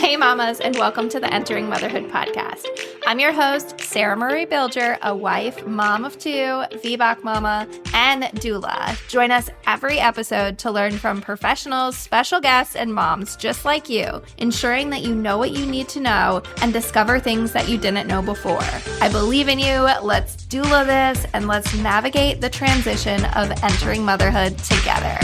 Hey mamas, and welcome to the Entering Motherhood podcast. I'm your host, Sarah Marie Bilger, a wife, mom of two, VBAC mama, and doula. Join us every episode to learn from professionals, special guests, and moms just like you, ensuring that you know what you need to know and discover things that you didn't know before. I believe in you. Let's doula this, and let's navigate the transition of entering motherhood together.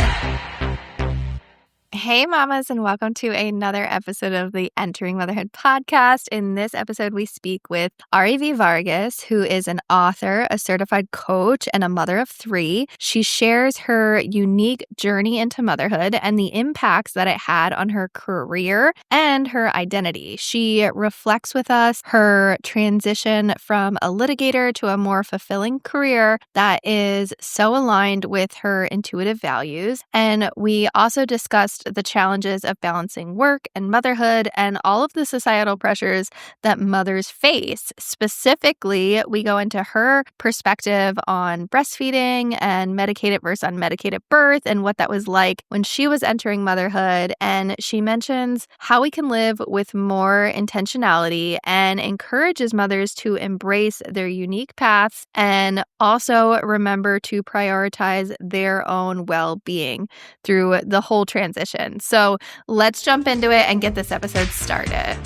Hey mamas, and welcome to another episode of the Entering Motherhood podcast. In this episode, we speak with Arivee Vargas, who is an author, a certified coach, and a mother of three. She shares her unique journey into motherhood and the impacts that it had on her career and her identity. She reflects with us her transition from a litigator to a more fulfilling career that is so aligned with her intuitive values. And we also discussed the challenges of balancing work and motherhood and all of the societal pressures that mothers face. Specifically, we go into her perspective on breastfeeding and medicated versus unmedicated birth and what that was like when she was entering motherhood. And she mentions how we can live with more intentionality and encourages mothers to embrace their unique paths and also remember to prioritize their own well-being through the whole transition. So let's jump into it and get this episode started.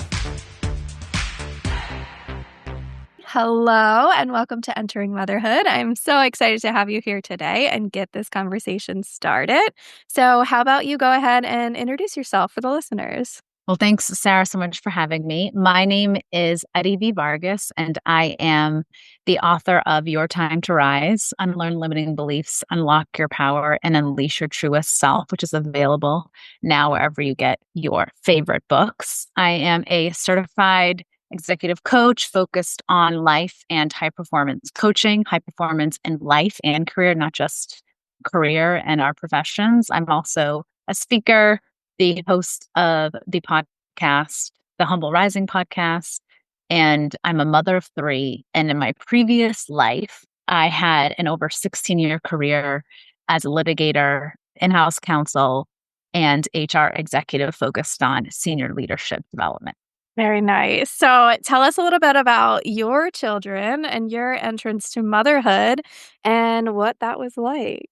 Hello, and welcome to Entering Motherhood. I'm so excited to have you here today and get this conversation started. So how about you go ahead and introduce yourself for the listeners? Well, thanks, Sarah, so much for having me. My name is Arivee Vargas, and I am the author of Your Time to Rise, Unlearn Limiting Beliefs, Unlock Your Power, and Unleash Your Truest Self, which is available now wherever you get your favorite books. I am a certified executive coach focused on life and high performance coaching, high performance in life and career, not just career and our professions. I'm also a speaker, the host of the podcast, the Humble Rising podcast, and I'm a mother of three. And in my previous life, I had an over 16-year career as a litigator, in-house counsel, and HR executive focused on senior leadership development. Very nice. So tell us a little bit about your children and your entrance to motherhood and what that was like.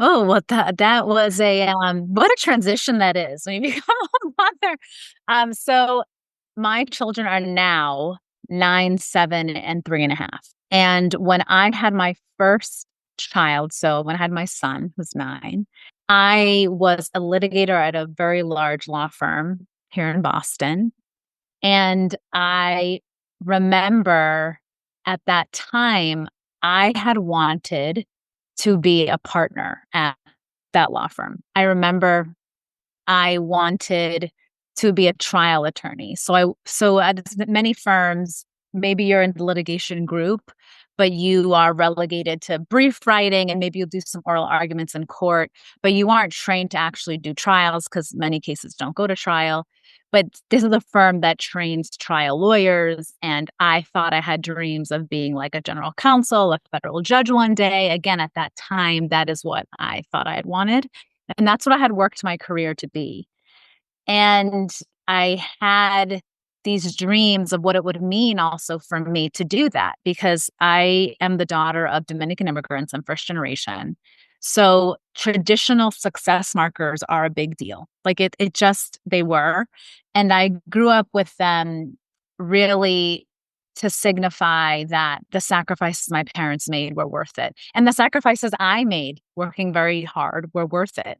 Oh, well, that was what a transition that is when you become a mother. So my children are now 9, 7, and 3.5. And when I had my first child, so when I had my son, who's 9, I was a litigator at a very large law firm here in Boston. And I remember at that time, I had wanted to be a partner at that law firm. I remember I wanted to be a trial attorney. So at many firms, maybe you're in the litigation group, but you are relegated to brief writing and maybe you'll do some oral arguments in court, but you aren't trained to actually do trials because many cases don't go to trial. But this is a firm that trains trial lawyers. And I thought I had dreams of being like a general counsel, a federal judge one day. Again, at that time, that is what I thought I had wanted. And that's what I had worked my career to be. And I had these dreams of what it would mean also for me to do that because I am the daughter of Dominican immigrants. I'm first generation. So traditional success markers are a big deal. Like they were. And I grew up with them really to signify that the sacrifices my parents made were worth it. And the sacrifices I made working very hard were worth it.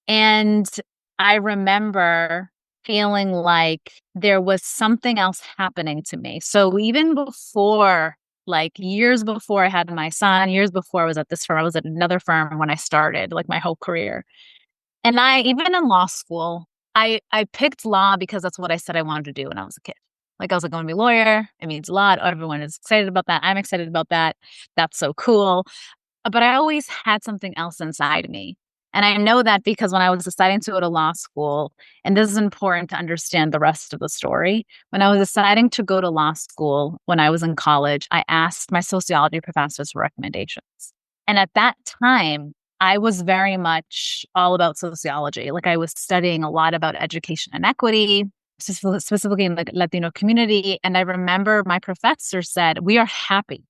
And I remember feeling like there was something else happening to me. So even before, like years before I had my son, years before I was at this firm, I was at another firm when I started, like my whole career. And even in law school, I picked law because that's what I said I wanted to do when I was a kid. Like I was like, going to be a lawyer. It means a lot. Everyone is excited about that. I'm excited about that. That's so cool. But I always had something else inside me. And I know that because when I was deciding to go to law school, and this is important to understand the rest of the story, when I was deciding to go to law school when I was in college, I asked my sociology professors for recommendations. And at that time, I was very much all about sociology. Like I was studying a lot about education and equity. specifically in the Latino community. And I remember my professor said, we are happy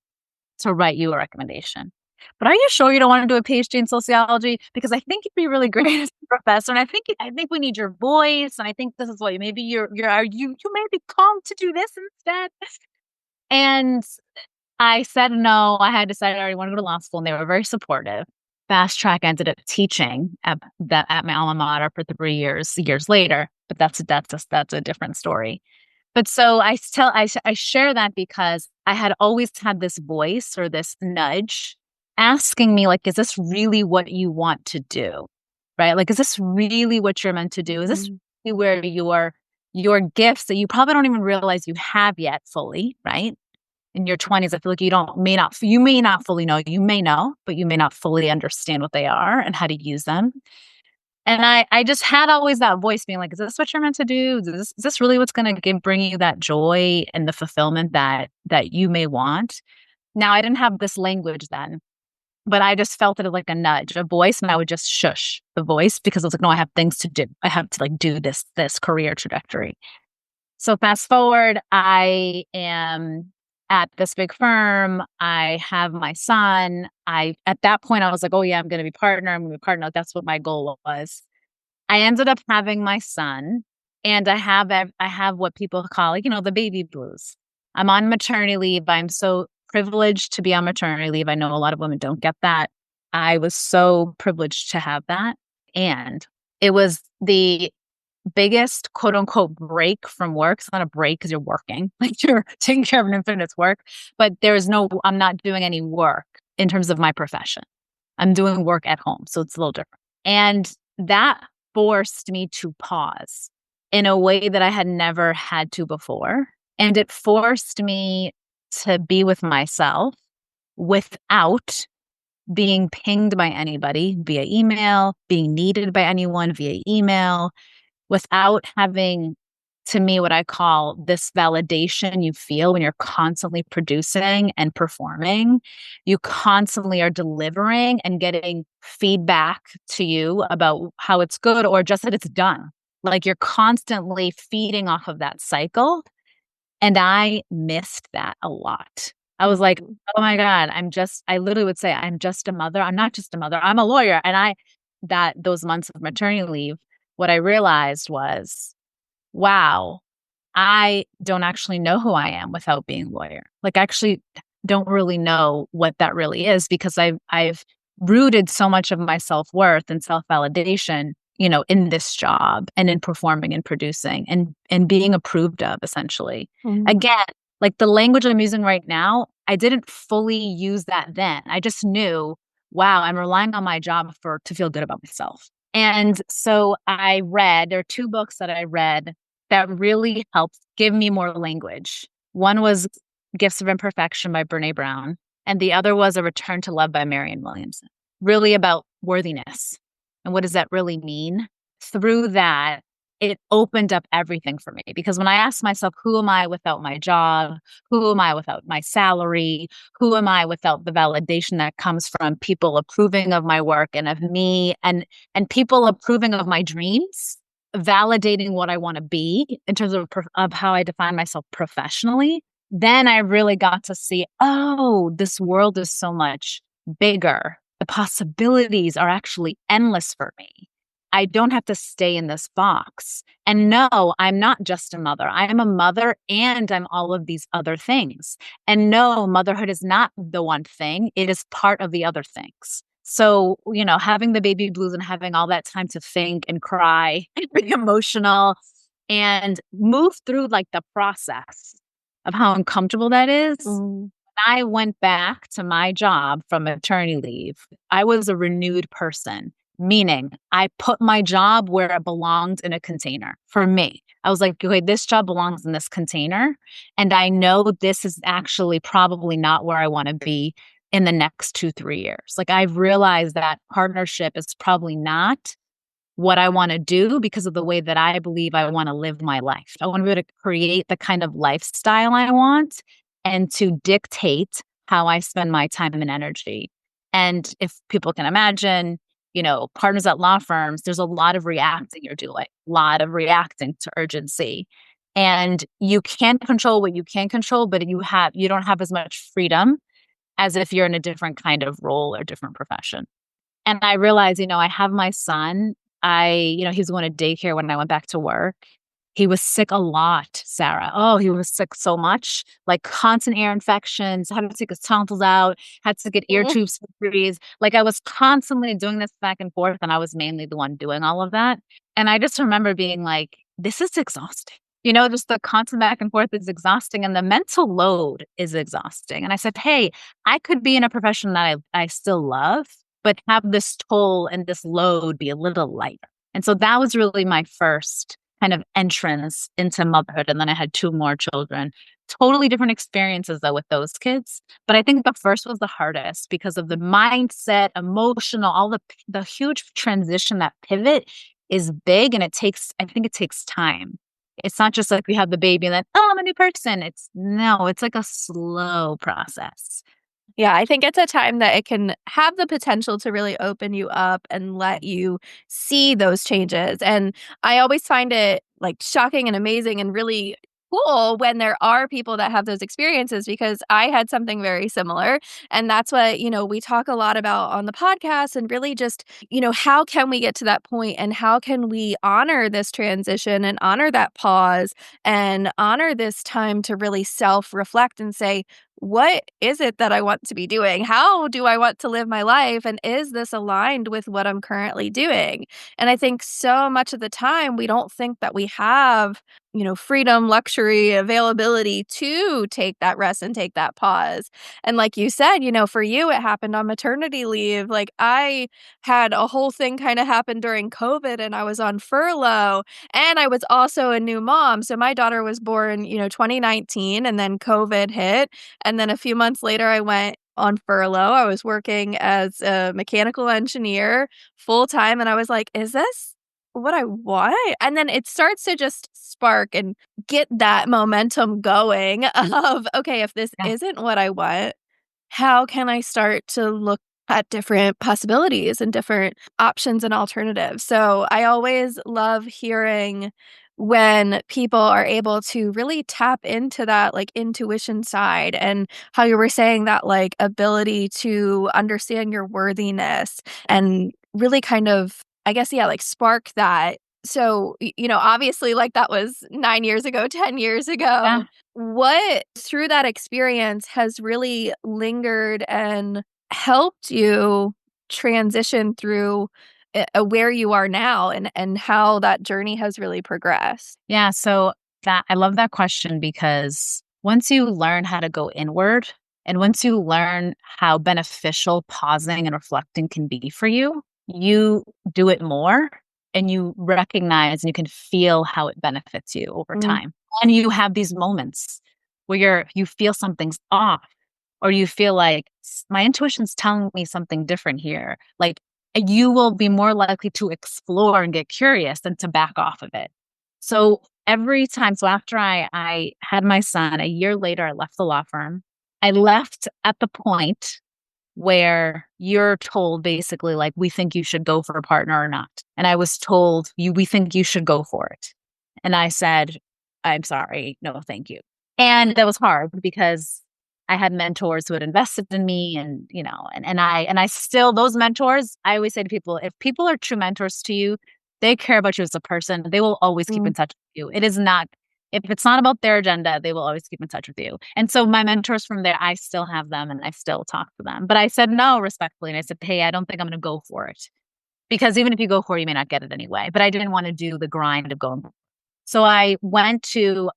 to write you a recommendation. But are you sure you don't want to do a PhD in sociology? Because I think you'd be really great as a professor. And I think we need your voice. And I think this is what maybe you may be called to do this instead. And I said no. I had decided I already wanted to go to law school, and they were very supportive. Fast track ended up teaching at my alma mater for 3 years later. But that's a different story. But so I share that because I had always had this voice or this nudge asking me, like, is this really what you want to do? Right? Like, is this really what you're meant to do? Is this really where your gifts that you probably don't even realize you have yet fully, right? In your 20s, I feel like you may not fully know. You may know, but you may not fully understand what they are and how to use them. And I just had always that voice being like, is this what you're meant to do? Is this really what's going to bring you that joy and the fulfillment that you may want? Now, I didn't have this language then, but I just felt it like a nudge, a voice, and I would just shush the voice because I was like, no, I have things to do. I have to like do this career trajectory. So fast forward, I am at this big firm. I have my son. At that point, I was like, oh yeah, I'm going to be partner. I'm going to be partner. That's what my goal was. I ended up having my son, and I have what people call, like, the baby blues. I'm on maternity leave. I'm so privileged to be on maternity leave. I know a lot of women don't get that. I was so privileged to have that. And it was the biggest quote unquote break from work. It's not a break because you're working, like you're taking care of an infant, it's work, but I'm not doing any work in terms of my profession. I'm doing work at home. So it's a little different. And that forced me to pause in a way that I had never had to before. And it forced me to be with myself without being pinged by anybody via email, being needed by anyone via email, without having, to me, what I call this validation you feel when you're constantly producing and performing. You constantly are delivering and getting feedback to you about how it's good or just that it's done. Like you're constantly feeding off of that cycle. And I missed that a lot. I was like, oh my God, I literally would say, I'm just a mother. I'm not just a mother. I'm a lawyer. And those months of maternity leave, what I realized was, wow, I don't actually know who I am without being a lawyer. Like, I actually don't really know what that really is because I've rooted so much of my self-worth and self-validation, in this job and in performing and producing and being approved of, essentially. Again, like the language I'm using right now, I didn't fully use that then. I just knew, wow, I'm relying on my job to feel good about myself. And so there are 2 books that I read that really helped give me more language. One was Gifts of Imperfection by Brené Brown, and the other was A Return to Love by Marianne Williamson, really about worthiness. And what does that really mean? Through that, it opened up everything for me. Because when I asked myself, who am I without my job? Who am I without my salary? Who am I without the validation that comes from people approving of my work and of me and people approving of my dreams, validating what I want to be in terms of how I define myself professionally? Then I really got to see, oh, this world is so much bigger. The possibilities are actually endless for me. I don't have to stay in this box. And no, I'm not just a mother. I am a mother and I'm all of these other things. And no, motherhood is not the one thing. It is part of the other things. So, having the baby blues and having all that time to think and cry and be emotional and move through like the process of how uncomfortable that is. I went back to my job from maternity leave, I was a renewed person, meaning I put my job where it belonged in a container for me. I was like, okay, this job belongs in this container. And I know this is actually probably not where I want to be in the next 2-3 years. Like I've realized that partnership is probably not what I want to do because of the way that I believe I want to live my life. I want to be able to create the kind of lifestyle I want and to dictate how I spend my time and energy. And if people can imagine, partners at law firms, there's a lot of reacting you're doing, a lot of reacting to urgency. And you can't control what you can control, but you don't have as much freedom as if you're in a different kind of role or different profession. And I realized, I have my son. He was going to daycare when I went back to work. He was sick a lot, Sarah. Oh, he was sick so much, like constant ear infections, had to take his tonsils out, had to get ear tube surgeries. Like I was constantly doing this back and forth, and I was mainly the one doing all of that. And I just remember being like, this is exhausting. Just the constant back and forth is exhausting, and the mental load is exhausting. And I said, hey, I could be in a profession that I still love, but have this toll and this load be a little lighter. And so that was really my first kind of entrance into motherhood. And then I had two more children. Totally different experiences though with those kids. But I think the first was the hardest because of the mindset, emotional, all the huge transition, that pivot is big, and I think it takes time. It's not just like we have the baby and then, oh, I'm a new person. It's like a slow process. Yeah, I think it's a time that it can have the potential to really open you up and let you see those changes. And I always find it like shocking and amazing and really cool when there are people that have those experiences, because I had something very similar. And that's what, we talk a lot about on the podcast, and really just, how can we get to that point and how can we honor this transition and honor that pause and honor this time to really self-reflect and say, what is it that I want to be doing? How do I want to live my life? And is this aligned with what I'm currently doing? And I think so much of the time we don't think that we have, freedom, luxury, availability to take that rest and take that pause. And like you said, for you, it happened on maternity leave. Like I had a whole thing kind of happen during COVID, and I was on furlough, and I was also a new mom. So my daughter was born, 2019, and then COVID hit. And then a few months later, I went on furlough. I was working as a mechanical engineer full time. And I was like, is this what I want? And then it starts to just spark and get that momentum going of, okay, if this Yeah. isn't what I want, how can I start to look at different possibilities and different options and alternatives? So I always love hearing when people are able to really tap into that like intuition side, and how you were saying that like ability to understand your worthiness and really kind of, I guess, yeah, like spark that. So, obviously, like that was 9 years ago, 10 years Yeah. ago. What through that experience has really lingered and helped you transition through where you are now, and how that journey has really progressed? Yeah. So I love that question, because once you learn how to go inward, and once you learn how beneficial pausing and reflecting can be for you, you do it more, and you recognize and you can feel how it benefits you over Mm, time. And you have these moments where you feel something's off, or you feel like my intuition's telling me something different here. Like you will be more likely to explore and get curious than to back off of it. So every time, so after I had my son, a year later, I left the law firm. I left at the point where you're told basically like, we think you should go for a partner or not. And I was told, we think you should go for it. And I said, I'm sorry, no, thank you. And that was hard because I had mentors who had invested in me, and I still, those mentors, I always say to people, if people are true mentors to you, they care about you as a person, they will always keep mm, in touch with you. If it's not about their agenda, they will always keep in touch with you. And so my mentors from there, I still have them and I still talk to them. But I said no respectfully. And I said, hey, I don't think I'm going to go for it. Because even if you go for it, you may not get it anyway. But I didn't want to do the grind of going. So I went to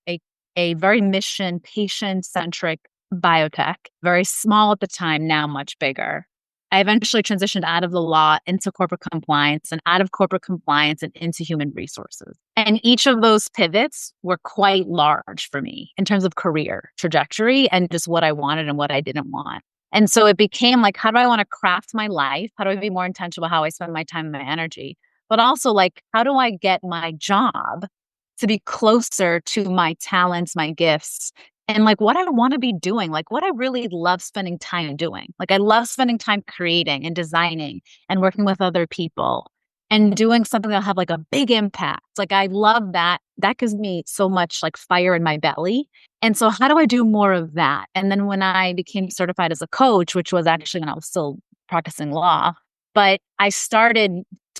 a very mission, patient centric biotech, very small at the time, now much bigger. I eventually transitioned out of the law into corporate compliance, and out of corporate compliance and into human resources. And each of those pivots were quite large for me in terms of career trajectory and just what I wanted and what I didn't want. And so it became like, how do I want to craft my life? How do I be more intentional about how I spend my time and my energy? But also like, how do I get my job to be closer to my talents, my gifts, and like what I want to be doing, like what I really love spending time doing. Like I love spending time creating and designing and working with other people and doing something that'll have like a big impact. Like I love that. That gives me so much like fire in my belly. And so how do I do more of that? And then when I became certified as a coach, which was actually when I was still practicing law, but I started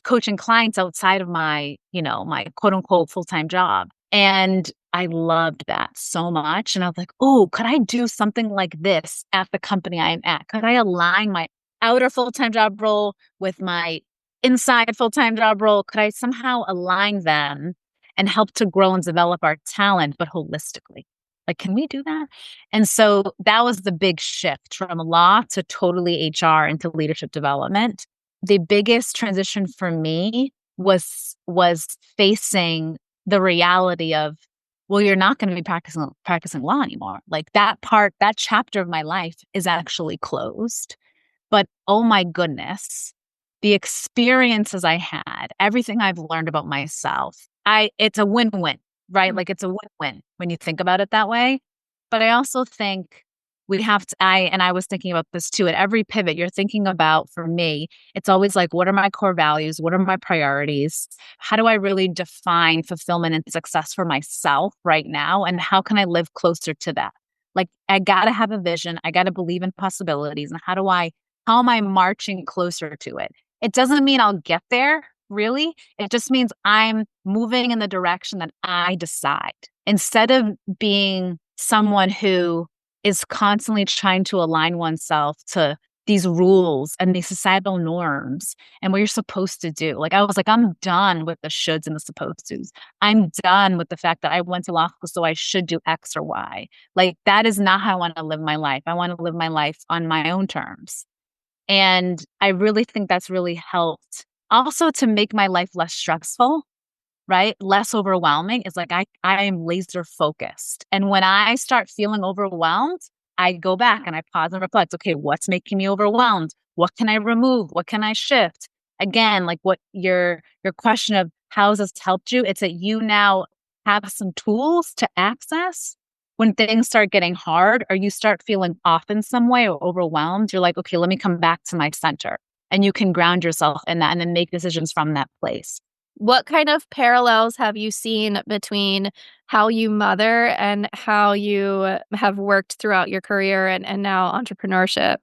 coaching clients outside of my, my quote unquote full-time job. And I loved that so much. And I was like, oh, could I do something like this at the company I'm at? Could I align my outer full-time job role with my inside full-time job role? Could I somehow align them and help to grow and develop our talent, but holistically? Like, can we do that? And so that was the big shift from law to totally HR into leadership development. The biggest transition for me was facing the reality of, well, you're not going to be practicing law anymore. Like that chapter of my life is actually closed. But oh my goodness, the experiences I had, everything I've learned about myself, it's a win-win, right? Mm. Like it's a win-win when you think about it that way. But I also think I was thinking about this too. At every pivot, you're thinking about, for me, it's always like, what are my core values? What are my priorities? How do I really define fulfillment and success for myself right now? And how can I live closer to that? Like, I got to have a vision. I got to believe in possibilities. And how am I marching closer to it? It doesn't mean I'll get there, really. It just means I'm moving in the direction that I decide, instead of being someone who is constantly trying to align oneself to these rules and these societal norms and what you're supposed to do. Like, I was like, I'm done with the shoulds and the supposed tos. I'm done with the fact that I went to law school, so I should do X or Y. Like, that is not how I want to live my life. I want to live my life on my own terms. And I really think that's really helped also to make my life less stressful, right? Less overwhelming. Is like I am laser focused. And when I start feeling overwhelmed, I go back and I pause and reflect. Okay, what's making me overwhelmed? What can I remove? What can I shift? Again, like what your question of how has this helped you? It's that you now have some tools to access when things start getting hard or you start feeling off in some way or overwhelmed. You're like, okay, let me come back to my center. And you can ground yourself in that and then make decisions from that place. What kind of parallels have you seen between how you mother and how you have worked throughout your career and now entrepreneurship?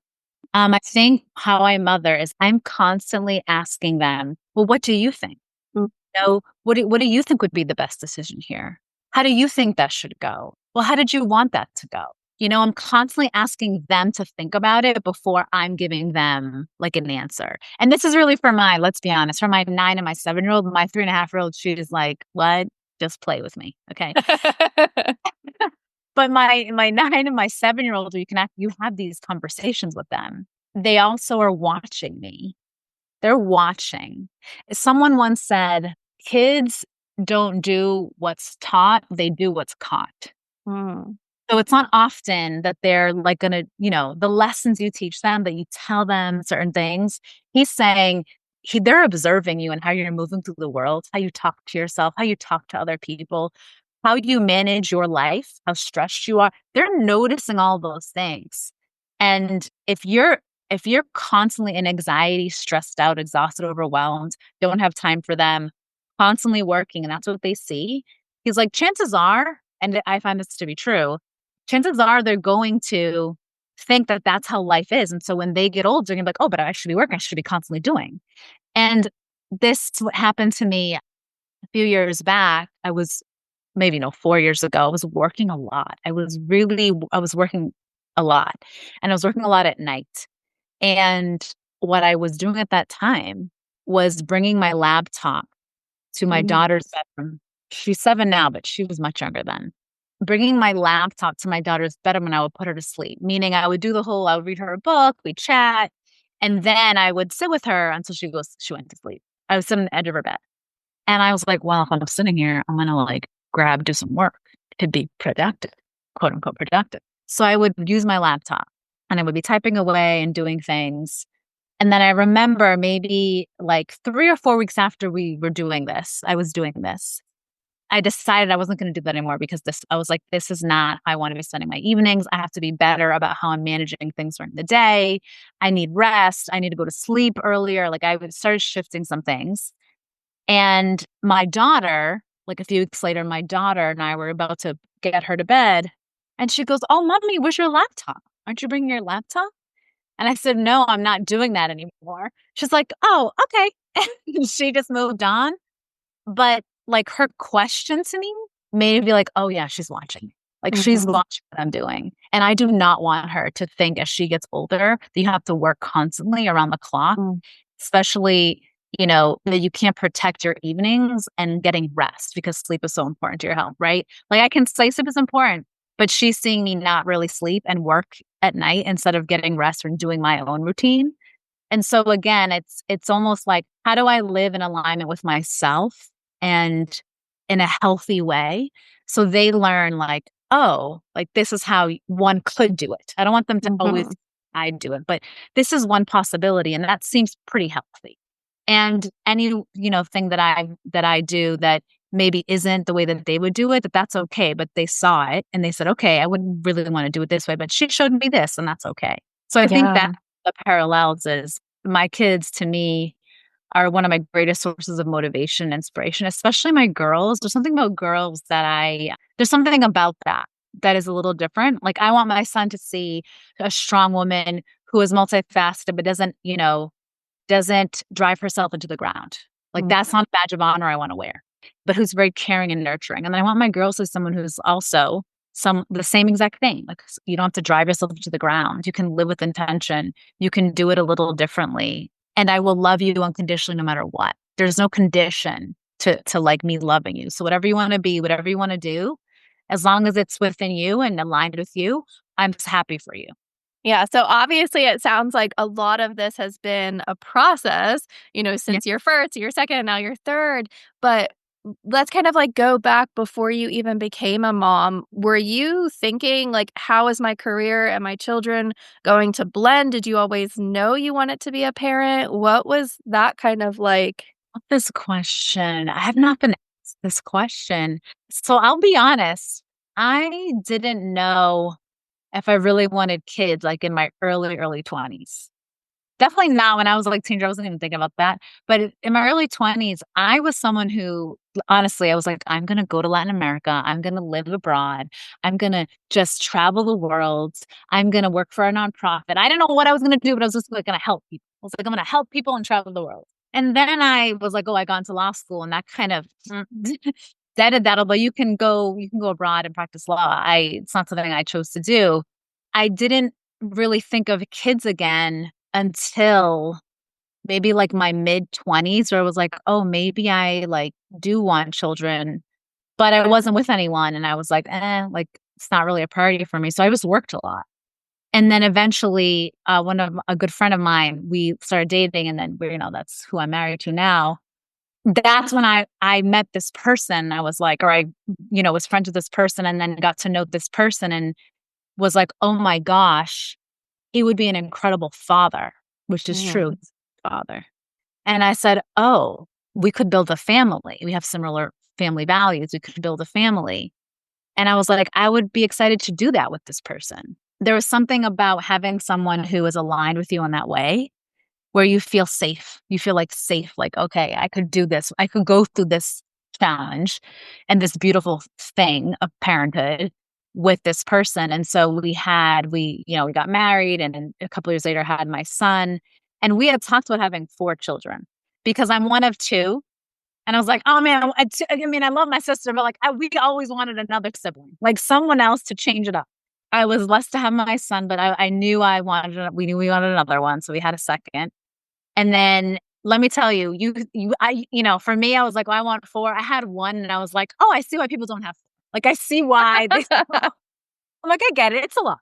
I think how I mother is I'm constantly asking them, well, what do you think? Mm. What do you think would be the best decision here? How do you think that should go? Well, how did you want that to go? I'm constantly asking them to think about it before I'm giving them like an answer. And this is really let's be honest, for my 9 and my 7-year-old, my 3.5-year-old, she is like, what? Just play with me. Okay. But my 9 and my 7-year-old, you have these conversations with them. They also are watching me. They're watching. Someone once said, kids don't do what's taught, they do what's caught. Mm. So it's not often that they're like gonna, the lessons you teach them, that you tell them certain things. He's saying they're observing you and how you're moving through the world, how you talk to yourself, how you talk to other people, how you manage your life, how stressed you are. They're noticing all those things. And if you're constantly in anxiety, stressed out, exhausted, overwhelmed, don't have time for them, constantly working, and that's what they see, he's like, chances are, and I find this to be true, chances are they're going to think that that's how life is. And so when they get older, they're going to be like, oh, but I should be working. I should be constantly doing. And this happened to me a few years back. I was maybe, 4 years ago. I was working a lot. I was working a lot, and I was working a lot at night. And what I was doing at that time was bringing my laptop to my Mm. daughter's bedroom. She's 7 now, but she was much younger then. Bringing my laptop to my daughter's bedroom and I would put her to sleep, meaning I would read her a book, we'd chat, and then I would sit with her until she went to sleep. I would sit on the edge of her bed. And I was like, well, if I'm sitting here, I'm going to do some work to be productive, quote unquote productive. So I would use my laptop and I would be typing away and doing things. And then I remember maybe 3 or 4 weeks after we were doing this, I was doing this. I decided I wasn't going to do that anymore because I was like, this is not how I want to be spending my evenings. I have to be better about how I'm managing things during the day. I need rest. I need to go to sleep earlier. Like I started shifting some things. And my daughter, like a few weeks later, my daughter and I were about to get her to bed. And she goes, "Oh, mommy, where's your laptop? Aren't you bringing your laptop?" And I said, "No, I'm not doing that anymore." She's like, "Oh, okay." And she just moved on. But like her question to me made me be like, "Oh yeah, she's watching. Like she's watching what I'm doing." And I do not want her to think as she gets older that you have to work constantly around the clock, especially, that you can't protect your evenings and getting rest because sleep is so important to your health, right? Like I can say sleep is important, but she's seeing me not really sleep and work at night instead of getting rest and doing my own routine. And so again, it's almost like, how do I live in alignment with myself and in a healthy way? So they learn like, oh, like this is how one could do it. I don't want them to always I do it, but this is one possibility, and that seems pretty healthy. And any, thing that I do that maybe isn't the way that they would do it, that's okay. But they saw it and they said, okay, I wouldn't really want to do it this way, but she showed me this, and that's okay. So I think that the parallels is my kids to me are one of my greatest sources of motivation and inspiration, especially my girls. There's something about girls there's something about that is a little different. Like I want my son to see a strong woman who is multifaceted, but doesn't drive herself into the ground. Like that's not a badge of honor I want to wear, but who's very caring and nurturing. And then I want my girls to be someone who's also the same exact thing. Like you don't have to drive yourself into the ground. You can live with intention. You can do it a little differently. And I will love you unconditionally no matter what. There's no condition to like me loving you. So whatever you want to be, whatever you want to do, as long as it's within you and aligned with you, I'm just happy for you. Yeah, so obviously it sounds like a lot of this has been a process, since your first, your second, and now your third. But let's kind of like go back before you even became a mom. Were you thinking like, how is my career and my children going to blend? Did you always know you wanted to be a parent? What was that kind of like? This question, I have not been asked this question. So I'll be honest, I didn't know if I really wanted kids like in my early 20s. Definitely not when I was like teenager. I wasn't even thinking about that. But in my early 20s, I was someone who honestly, I was like, I'm going to go to Latin America. I'm going to live abroad. I'm going to just travel the world. I'm going to work for a nonprofit. I didn't know what I was going to do, but I was just like going to help people. I was like, I'm going to help people and travel the world. And then I was like, oh, I got into law school, and that kind of deaded that. Although you can go abroad and practice law. It's not something I chose to do. I didn't really think of kids again until maybe like my mid-20s, where I was like, oh, maybe I like do want children, but I wasn't with anyone. And I was like, like it's not really a priority for me. So I just worked a lot. And then eventually, a good friend of mine, we started dating, and then that's who I'm married to now. That's when I met this person. I was like, or I, was friends with this person, and then got to know this person, and was like, oh my gosh, he would be an incredible father, which is true, father. And I said, oh, we could build a family. We have similar family values. We could build a family. And I was like, I would be excited to do that with this person. There was something about having someone who is aligned with you in that way, where you feel safe. You feel like safe, like, okay, I could do this. I could go through this challenge and this beautiful thing of parenthood with this person. And so we got married, and then a couple of years later had my son. And we had talked about having 4 children because I'm one of 2. And I was like, oh man, I love my sister, but like we always wanted another sibling, like someone else to change it up. I was blessed to have my son, but I knew we knew we wanted another one. So we had a second. And then let me tell you, for me, I was like, well, I want 4. I had 1, and I was like, oh, I see why people don't have 4. Like, I see why. I'm like, I get it. It's a lot.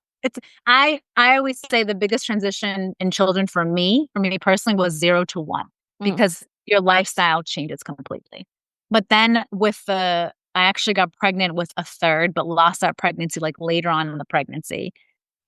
I always say the biggest transition in children for me personally, was 0 to 1, because your lifestyle changes completely. But then I actually got pregnant with a third, but lost that pregnancy like later on in the pregnancy.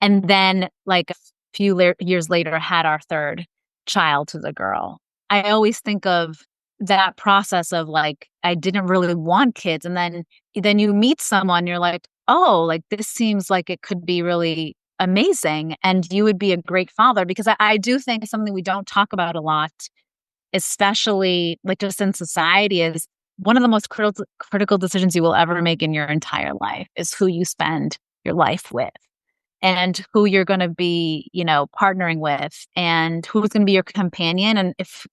And then like a few years later, had our third child, who's a girl. I always think of that process of like, I didn't really want kids. And then you meet someone, you're like, oh, like this seems like it could be really amazing. And you would be a great father, because I do think something we don't talk about a lot, especially like just in society, is one of the most critical decisions you will ever make in your entire life is who you spend your life with and who you're going to be, partnering with, and who's going to be your companion. And if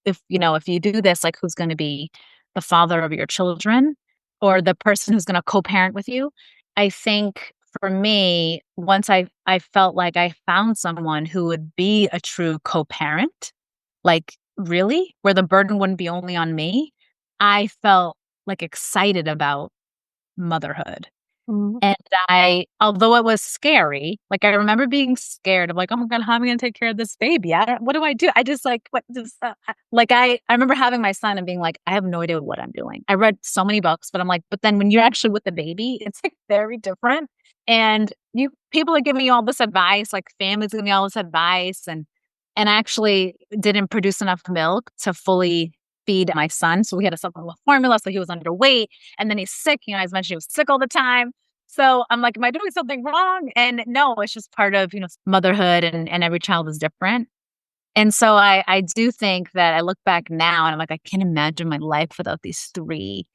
you do this, like who's going to be the father of your children or the person who's going to co-parent with you. I think for me, once I felt like I found someone who would be a true co-parent, like really, where the burden wouldn't be only on me, I felt like excited about motherhood. Mhm. And although it was scary, like I remember being scared of like, oh my God, how am I going to take care of this baby? What do I do? I just like, what just, like, I remember having my son and being like, I have no idea what I'm doing. I read so many books, but I'm like, but then when you're actually with the baby, it's like very different. And people are giving you all this advice, like families giving you all this advice. And I actually didn't produce enough milk to fully feed my son. So we had a supplemental formula. So he was underweight. And then he's sick. As mentioned, he was sick all the time. So I'm like, am I doing something wrong? And no, it's just part of, motherhood, and every child is different. And so I do think that I look back now and I'm like, I can't imagine my life without these three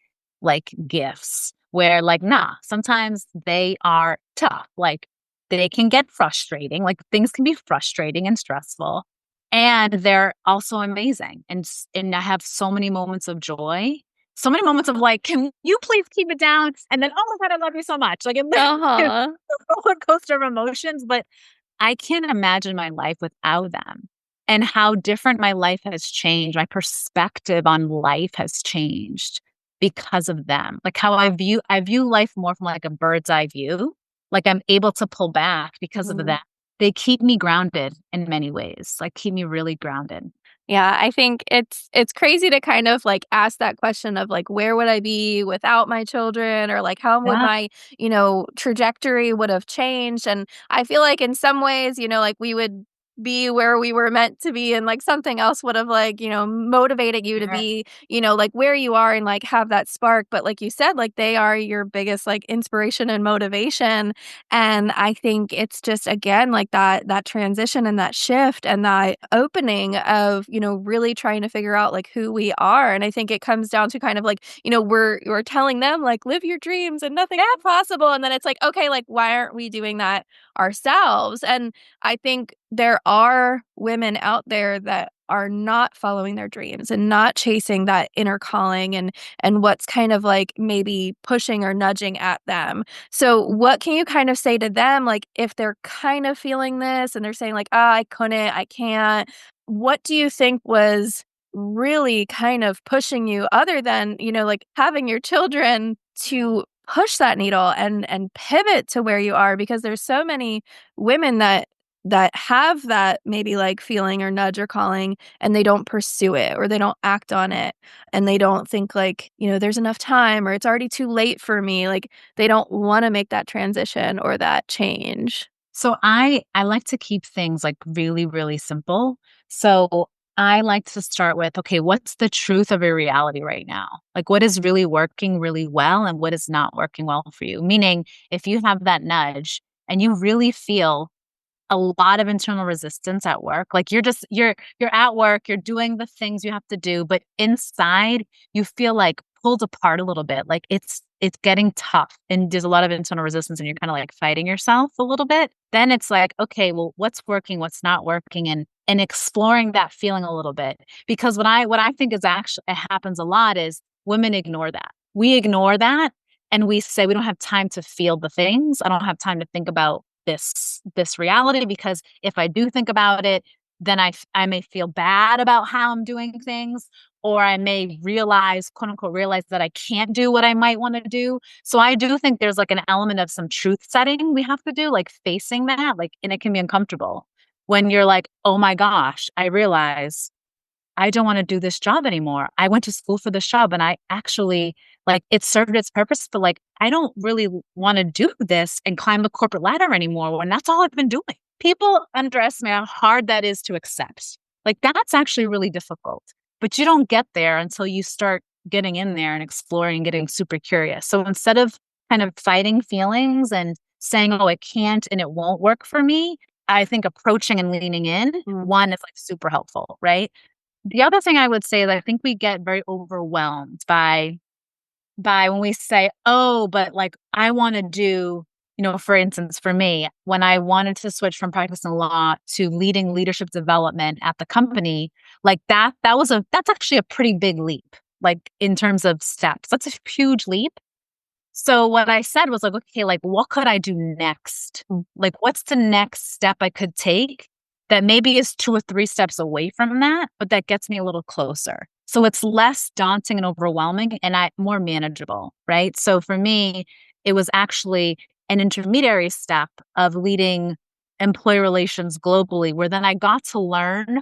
like gifts where like, nah, sometimes they are tough. Like they can get frustrating. Like things can be frustrating and stressful. And they're also amazing. And I have so many moments of joy, so many moments of like, can you please keep it down? And then, oh my God, I love you so much. Like it's Uh-huh. a roller coaster of emotions, but I can't imagine my life without them, and how different my life has changed. My perspective on life has changed because of them. Like how I view life more from like a bird's eye view. Like I'm able to pull back because of Mhm. that. They keep me grounded in many ways, like keep me really grounded. Yeah, I think it's crazy to kind of, like, ask that question of, like, where would I be without my children, or, like, how would Yeah. my, trajectory would have changed, and I feel like in some ways, like, we would be where we were meant to be, and, like, something else would have, like, motivated you to Yeah. be, like, where you are and, like, have that spark, but like you said, like, they are your biggest, like, inspiration and motivation, and I think it's just, again, like, that transition and that shift and that opening of, really trying to figure out, like, who we are, and I think it comes down to kind of like, we're telling them, like, "Live your dreams and nothing's impossible," and then it's like, "Okay, like, why aren't we doing that ourselves?" And I think there are women out there that are not following their dreams and not chasing that inner calling and what's kind of, like, maybe pushing or nudging at them. So, what can you kind of say to them, like, if they're kind of feeling this and they're saying, like, "Ah, I couldn't, I can't." What do you think was really kind of pushing you other than, like, having your children to push that needle and pivot to where you are? Because there's so many women that have that maybe, like, feeling or nudge or calling, and they don't pursue it or they don't act on it, and they don't think, like, "There's enough time," or "It's already too late for me." Like, they don't wanna make that transition or that change. So I like to keep things like really, really simple. So I like to start with, okay, what's the truth of your reality right now? Like what is really working really well and what is not working well for you? Meaning if you have that nudge and you really feel a lot of internal resistance at work. Like you're at work, you're doing the things you have to do, but inside you feel like pulled apart a little bit. Like it's getting tough and there's a lot of internal resistance and you're kind of like fighting yourself a little bit. Then it's like, okay, well, what's working, what's not working, and exploring that feeling a little bit. Because what I think is actually it happens a lot is women ignore that. We ignore that and we say we don't have time to feel the things. I don't have time to think about this reality because if I do think about it, then I may feel bad about how I'm doing things, or I may realize, quote unquote, realize that I can't do what I might want to do. So I do think there's like an element of some truth setting we have to do, like facing that, like, and it can be uncomfortable when you're like, oh my gosh, I realize I don't want to do this job anymore. I went to school for this job and I actually like it served its purpose, but like I don't really want to do this and climb the corporate ladder anymore when that's all I've been doing. People underestimate how hard that is to accept. Like that's actually really difficult. but you don't get there until you start getting in there and exploring and getting super curious. So instead of kind of fighting feelings and saying, oh, it can't and it won't work for me, I think approaching and leaning in, one is like super helpful, right? The other thing I would say is I think we get very overwhelmed by when we say, oh, but like I want to do, for instance, for me, when I wanted to switch from practicing law to leading leadership development at the company, like that's actually a pretty big leap, like in terms of steps. That's a huge leap. So what I said was like, okay, like what could I do next? Like what's the next step I could take that maybe is 2 or 3 steps away from that, but that gets me a little closer. So it's less daunting and overwhelming and more manageable, right? So for me, it was actually an intermediary step of leading employee relations globally, where then I got to learn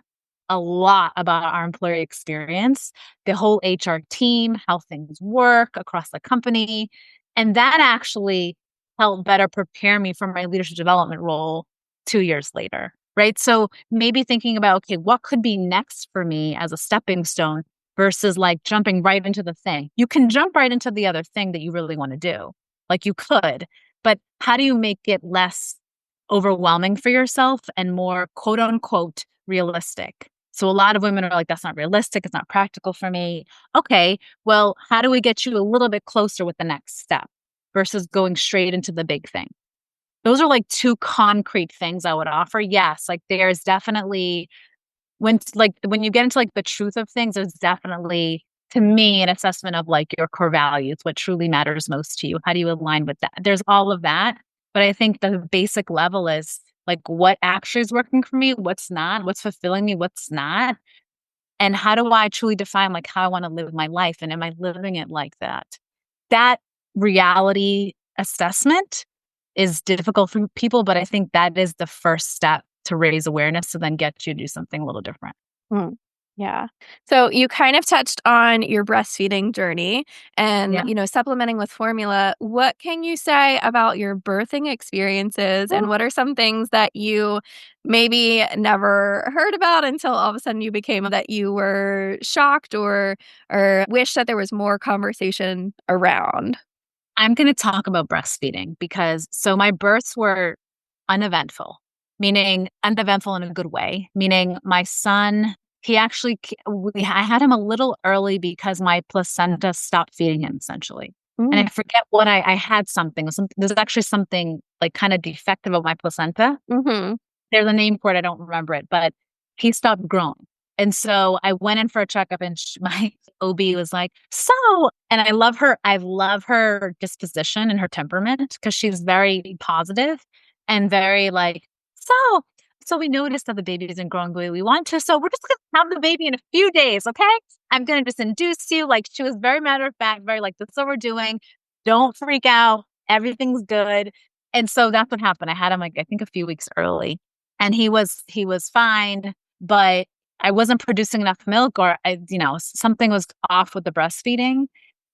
a lot about our employee experience, the whole HR team, how things work across the company. And that actually helped better prepare me for my leadership development role 2 years later, right? So maybe thinking about, okay, what could be next for me as a stepping stone versus like jumping right into the thing. You can jump right into the other thing that you really want to do. Like you could, but how do you make it less overwhelming for yourself and more quote unquote realistic? So a lot of women are like, that's not realistic. It's not practical for me. Okay, well, how do we get you a little bit closer with the next step versus going straight into the big thing? Those are like 2 concrete things I would offer. Yes, like there's definitely when you get into like the truth of things, there's definitely, to me, an assessment of like your core values, what truly matters most to you. How do you align with that? There's all of that. But I think the basic level is like what actually is working for me, what's not, what's fulfilling me, what's not. And how do I truly define like how I want to live my life? And am I living it like that? That reality assessment is difficult for people, but I think that is the first step to raise awareness to then get you to do something a little different. Mm, yeah. So you kind of touched on your breastfeeding journey and, Yeah. supplementing with formula. What can you say about your birthing experiences and what are some things that you maybe never heard about until all of a sudden you became that you were shocked or wish that there was more conversation around? I'm going to talk about breastfeeding because my births were uneventful, meaning uneventful in a good way, meaning my son, I had him a little early because my placenta stopped feeding him essentially. And I forget what I had there's actually something like kind of defective of my placenta. Mm-hmm. There's a name for it. I don't remember it, but he stopped growing. And so I went in for a checkup and my OB was like, and I love her. I love her disposition and her temperament because she's very positive and very like, so we noticed that the baby isn't growing the way we want to. So we're just going to have the baby in a few days. Okay. I'm going to just induce you. Like she was very matter of fact, very like, this is what we're doing. Don't freak out. Everything's good. And so that's what happened. I had him like, I think a few weeks early and he was fine, but I wasn't producing enough milk or something was off with the breastfeeding.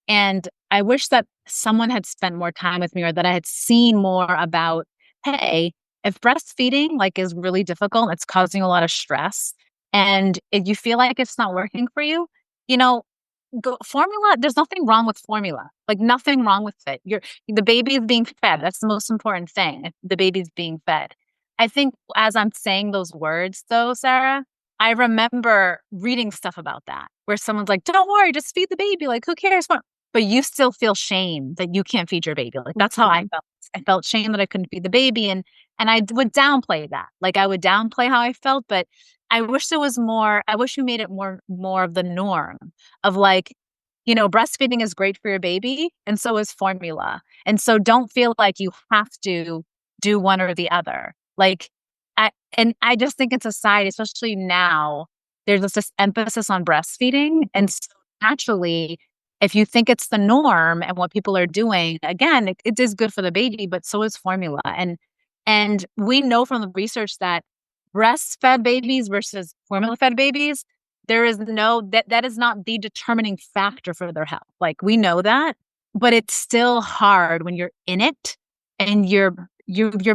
And I wish that someone had spent more time with me or that I had seen more about, hey, if breastfeeding like is really difficult, it's causing a lot of stress and if you feel like it's not working for you, formula, there's nothing wrong with formula. Like nothing wrong with it. The baby is being fed. That's the most important thing. The baby's being fed. I think as I'm saying those words though, Sarah, I remember reading stuff about that where someone's like, don't worry, just feed the baby. Like, who cares? But you still feel shame that you can't feed your baby. Like, that's how I felt. I felt shame that I couldn't feed the baby. And I would downplay that. Like, I would downplay how I felt, but I wish there was more. I wish we made it more of the norm of like, breastfeeding is great for your baby. And so is formula. And so don't feel like you have to do one or the other. Like, I just think in society, especially now, there's this emphasis on breastfeeding. And so naturally, if you think it's the norm and what people are doing, again, it is good for the baby, but so is formula. And we know from the research that breastfed babies versus formula-fed babies, there is that is not the determining factor for their health. Like we know that, but it's still hard when you're in it and your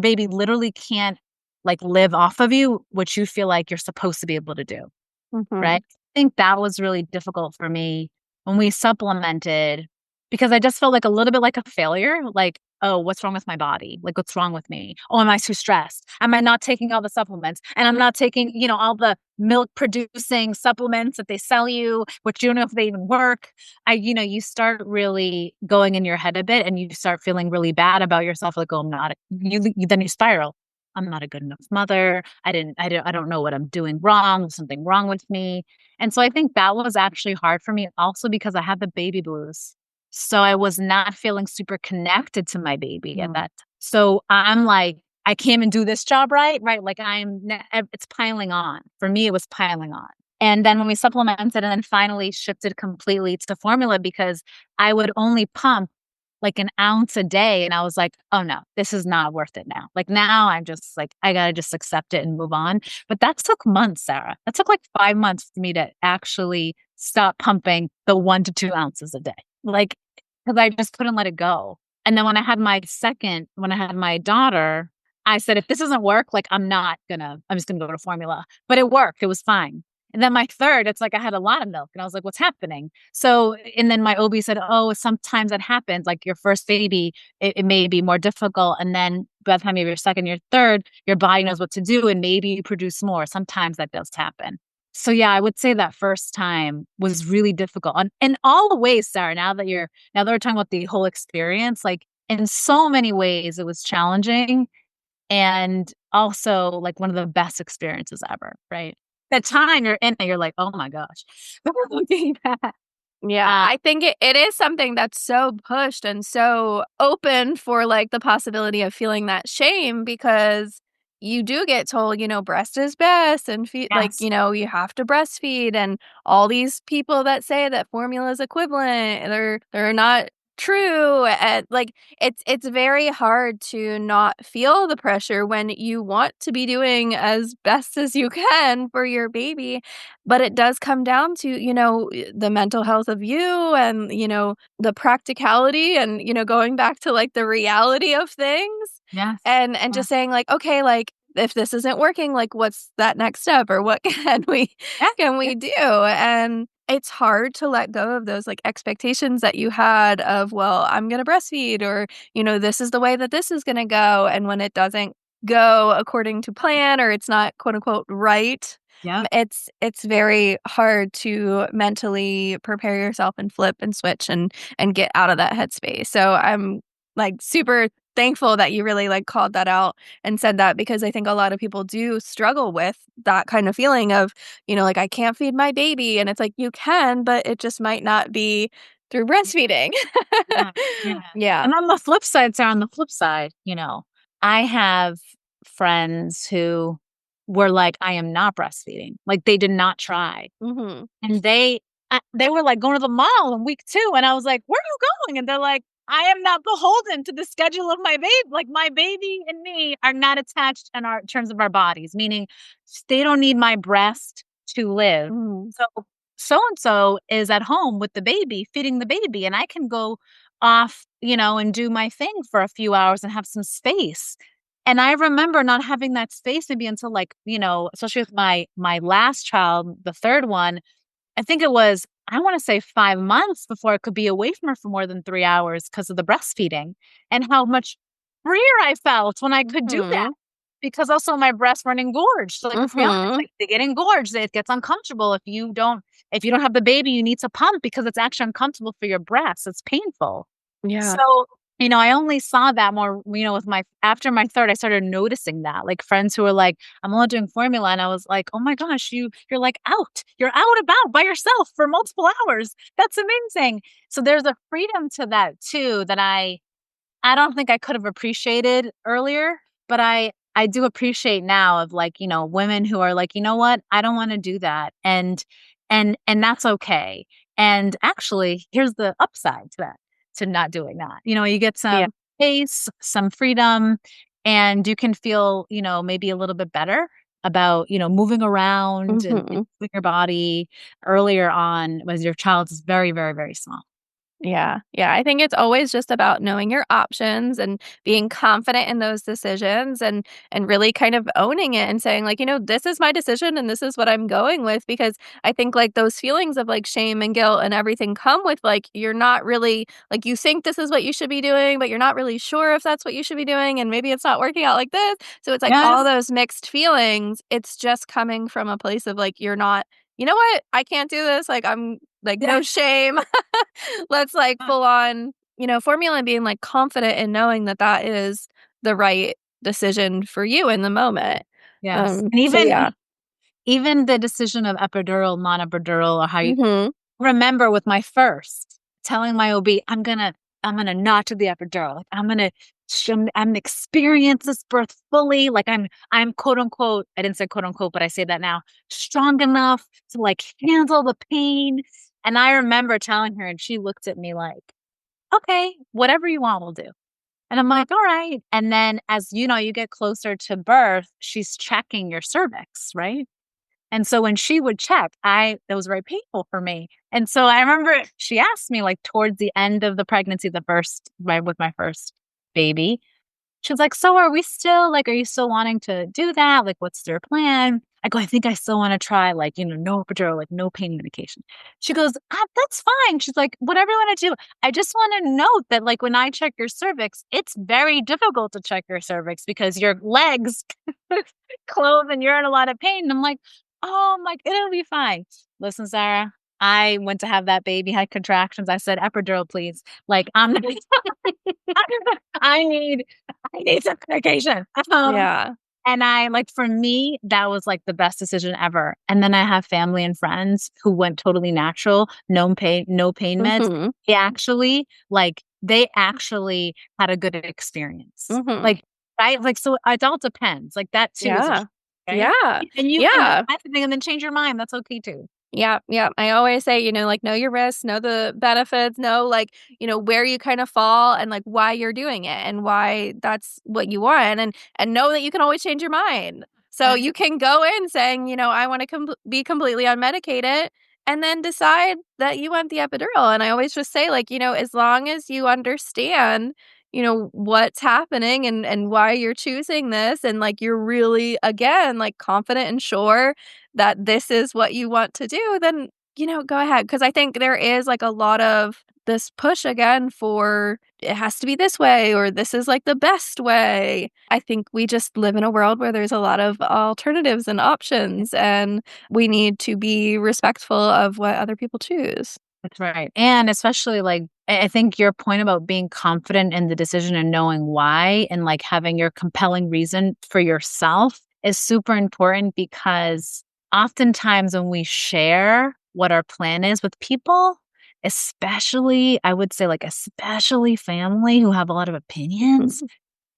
baby literally can't like live off of you, which you feel like you're supposed to be able to do. Mm-hmm. Right. think that was really difficult for me when we supplemented because I just felt like a little bit like a failure. Like, oh, what's wrong with my body? Like, what's wrong with me? Oh, am I too stressed? Am I not taking all the supplements? And I'm not taking, all the milk producing supplements that they sell you, which you don't know if they even work. You start really going in your head a bit and you start feeling really bad about yourself. Like, oh, I'm not, then you spiral. I'm not a good enough mother. I don't know what I'm doing wrong. There's something wrong with me. And so I think that was actually hard for me also because I had the baby blues. So I was not feeling super connected to my baby at that time. So I'm like, I can't even do this job right, right? Like it's piling on. For me, it was piling on. And then when we supplemented and then finally shifted completely to formula because I would only pump like an ounce a day. And I was like, oh no, this is not worth it now. Like now I'm just like, I got to just accept it and move on. But that took months, Sarah. That took like 5 months for me to actually stop pumping the 1 to 2 ounces a day. Like, because I just couldn't let it go. And then when I had my daughter, I said, if this doesn't work, like I'm just gonna go to formula. But it worked. It was fine. And then my third, it's like I had a lot of milk and I was like, what's happening? So, and then my OB said, oh, sometimes that happens. Like your first baby, it may be more difficult. And then by the time you have your second, your third, your body knows what to do and maybe you produce more. Sometimes that does happen. So yeah, I would say that first time was really difficult in all the ways, Sarah, now that we're talking about the whole experience, like in so many ways it was challenging and also like one of the best experiences ever, right? The time you're in it, you're like, oh my gosh. But looking back, Yeah, uh, I think it is something that's so pushed and so open for, like, the possibility of feeling that shame because you do get told, breast is best and yes, you have to breastfeed and all these people that say that formula is equivalent, they're not true, and, like, it's very hard to not feel the pressure when you want to be doing as best as you can for your baby, but it does come down to, the mental health of you and, the practicality and, going back to, like, the reality of things yes, and yeah, just saying, like, "Okay, like, if this isn't working, like, what's that next step or what yeah, can yeah, we do?" And it's hard to let go of those, like, expectations that you had of, "Well, I'm gonna breastfeed," or, "This is the way that this is gonna go," and when it doesn't go according to plan or it's not quote unquote "right," yeah, it's very hard to mentally prepare yourself and flip and switch and get out of that headspace. So I'm like super thankful that you really like called that out and said that because I think a lot of people do struggle with that kind of feeling of, like I can't feed my baby and it's like you can, but it just might not be through breastfeeding. yeah, yeah. Yeah. And on the flip side, Sarah, on the flip side, I have friends who were like, I am not breastfeeding. Like they did not try. Mhm. And they were like going to the mall in week 2, and I was like, "Where are you going?" And they're like, "I am not beholden to the schedule of my baby. Like my baby and me are not attached in our terms of our bodies, meaning they don't need my breast to live. Mhm. So so and so is at home with the baby, feeding the baby, and I can go off, and do my thing for a few hours and have some space." And I remember not having that space maybe until like, especially with my last child, the third one, I think it was, I wanna say 5 months before I could be away from her for more than 3 hours because of the breastfeeding, and how much freer I felt when I could do that, Mhm. because also my breasts weren't engorged. So, like, let's be honest, Mhm. like, they get engorged, it gets uncomfortable if you don't have the baby, you need to pump because it's actually uncomfortable for your breasts, it's painful. Yeah. So, I only saw that more, with my after my 3rd, I started noticing that, like, friends who were like, "I'm only doing formula," and I was like, "Oh my gosh, you're, like, out. You're out about by yourself for multiple hours. That's amazing." So there's a freedom to that too that I don't think I could have appreciated earlier, but I do appreciate now of like, women who are like, "You know what? I don't wanna do that." And that's okay. And actually, here's the upside to that, to not doing that. You get Yeah. some space, some freedom, and you can feel, maybe a little bit better about, moving around and Mhm. moving your body earlier on when your child is very, very, very small. Yeah. Yeah. I think it's always just about knowing your options and being confident in those decisions and really kind of owning it and saying like, this is my decision and this is what I'm going with because I think like those feelings of like shame and guilt and everything come with like you're not really like you think this is what you should be doing, but you're not really sure if that's what you should be doing and maybe it's not working out like this. So it's like all Yes. those mixed feelings. It's just coming from a place of like you're not, you know what? I can't do this. Like I'm like no Yes. shame. Let's like full on, formula and being like confident in knowing that that is the right decision for you in the moment. Yes. And So yeah. even the decision of epidural, non-epidural, or how you Mhm. remember with my first, telling my OB, I'm gonna not do the epidural. Like, I'm experience this birth fully. Like I'm quote unquote, I didn't say quote unquote, but I say that now, strong enough to like handle the pain. And I remember telling her, and she looked at me like, okay, whatever you want, we'll do. And I'm like, all right. And then as you know, you get closer to birth, she's checking your cervix, right? And so when she would check, that was very painful for me. And so I remember she asked me like towards the end of the pregnancy, with my first baby, she was like, so are you still wanting to do that? Like, what's their plan? I go, I think I still want to try like, no epidural, like no pain medication. She goes, that's fine. She's like, whatever you want to do. I just want to note that like when I check your cervix, it's very difficult to check your cervix because your legs close and you're in a lot of pain. And I'm like, oh, I'm like, it'll be fine. Listen, Sarah, I went to have that baby, had contractions. I said, epidural, please. Like, I'm not, I need I need some medication. Yeah. And for me, that was like the best decision ever. And then I have family and friends who went totally natural, no pain meds. Mhm. They actually had a good experience. Mhm. So it all depends. Like that too is a Yeah. choice, right? Yeah. And you can Yeah. try something and then change your mind. That's okay too. Yeah, yeah. I always say, like, know your risks, know the benefits, know, like, where you kind of fall and like why you're doing it and why that's what you want, and know that you can always change your mind. So Right. you can go in saying, I want to be completely unmedicated, and then decide that you want the epidural. And I always just say, like, as long as you understand, what's happening and why you're choosing this, and like you're really again like confident and sure that this is what you want to do, then, go ahead. Cause I think there is like a lot of this push again for it has to be this way or this is like the best way. I think we just live in a world where there's a lot of alternatives and options, and we need to be respectful of what other people choose. That's right. And especially like I think your point about being confident in the decision and knowing why and like having your compelling reason for yourself is super important because oftentimes when we share what our plan is with people, especially I would say like especially family who have a lot of opinions, Mhm.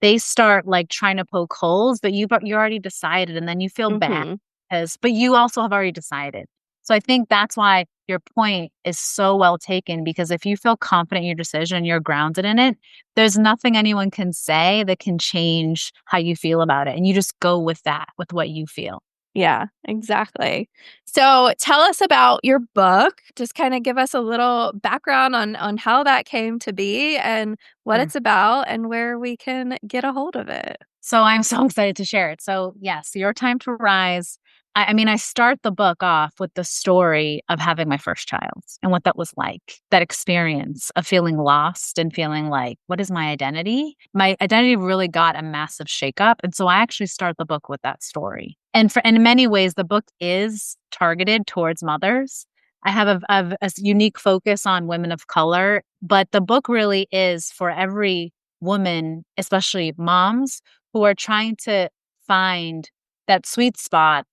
they start like trying to poke holes, but you already decided and then you feel bad Mhm. but you also have already decided. So I think that's why your point is so well taken because if you feel confident in your decision, you're grounded in it, there's nothing anyone can say that can change how you feel about it. And you just go with that, with what you feel. Yeah, exactly. So tell us about your book. Just kind of give us a little background on how that came to be and what Sure. it's about and where we can get a hold of it. So I'm so excited to share it. So yes, Your Time to Rise. I mean, I start the book off with the story of having my first child and what that was like, that experience of feeling lost and feeling like, what is my identity? My identity really got a massive shakeup. And so I actually start the book with that story. And in many ways, the book is targeted towards mothers. I have a unique focus on women of color, but the book really is for every woman, especially moms who are trying to find that sweet spot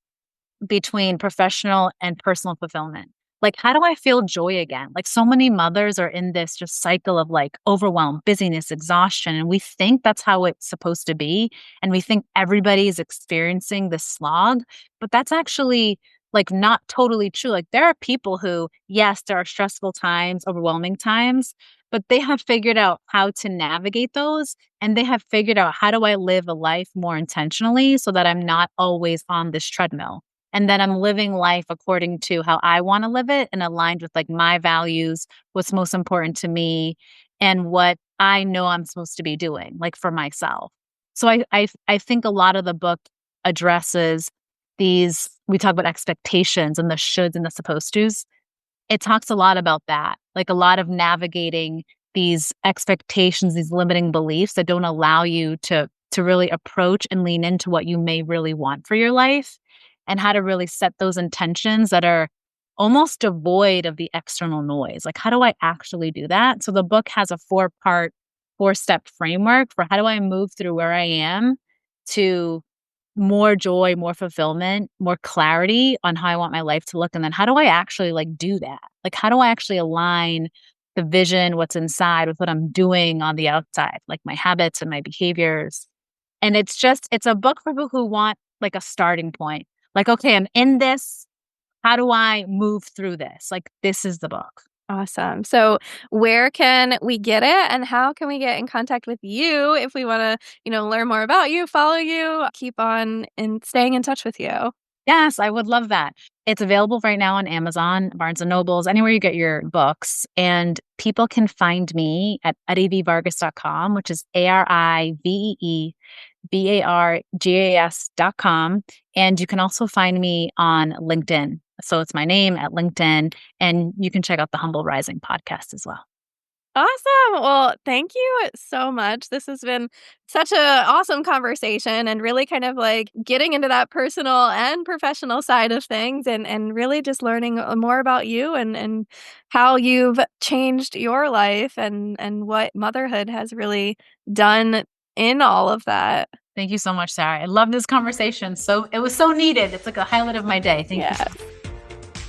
between professional and personal fulfillment. Like, how do I feel joy again? Like, so many mothers are in this just cycle of like overwhelm, busyness, exhaustion. And we think that's how it's supposed to be. And we think everybody is experiencing this slog, but that's actually like not totally true. Like, there are people who, yes, there are stressful times, overwhelming times, but they have figured out how to navigate those. And they have figured out how do I live a life more intentionally so that I'm not always on this treadmill. And then I'm living life according to how I want to live it and aligned with like my values, what's most important to me, and what I know I'm supposed to be doing, like for myself. So I think a lot of the book addresses these, we talk about expectations and the shoulds and the supposed tos. It talks a lot about that, like a lot of navigating these expectations, these limiting beliefs that don't allow you to really approach and lean into what you may really want for your life, and how to really set those intentions that are almost devoid of the external noise. Like, how do I actually do that? So the book has a 4-step framework for how do I move through where I am to more joy, more fulfillment, more clarity on how I want my life to look. And then how do I actually like do that? Like, how do I actually align the vision, what's inside with what I'm doing on the outside, like my habits and my behaviors. And it's a book for people who want like a starting point. Like, okay, I'm in this. How do I move through this? Like, this is the book. Awesome. So where can we get it, and how can we get in contact with you if we want to, learn more about you, follow you, keep on and staying in touch with you? Yes, I would love that. It's available right now on Amazon, Barnes and Nobles, anywhere you get your books. And people can find me at ariveevargas.com, which is ARIVEEVARGAS.com. And you can also find me on LinkedIn. So it's my name at LinkedIn. And you can check out the Humble Rising podcast as well. Awesome. Well, thank you so much. This has been such an awesome conversation, and really kind of like getting into that personal and professional side of things, and really just learning more about you and how you've changed your life and what motherhood has really done in all of that. Thank you so much, Sarah. I love this conversation. So it was so needed. It's like a highlight of my day. Thank you so much.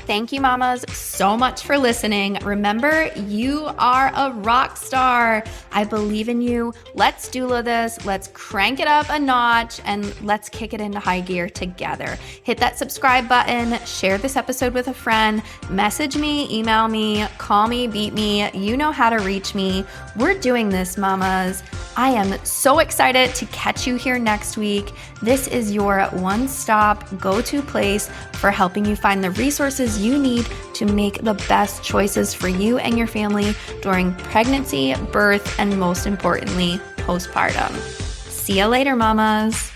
Thank you, mamas, so much for listening. Remember, you are a rock star. I believe in you. Let's doula this. Let's crank it up a notch, and let's kick it into high gear together. Hit that subscribe button, share this episode with a friend, message me, email me, call me, beat me. You know how to reach me. We're doing this, mamas. I am so excited to catch you here next week. This is your one-stop go-to place for helping you find the resources you need to make the best choices for you and your family during pregnancy, birth, and most importantly, postpartum. See you later, mamas.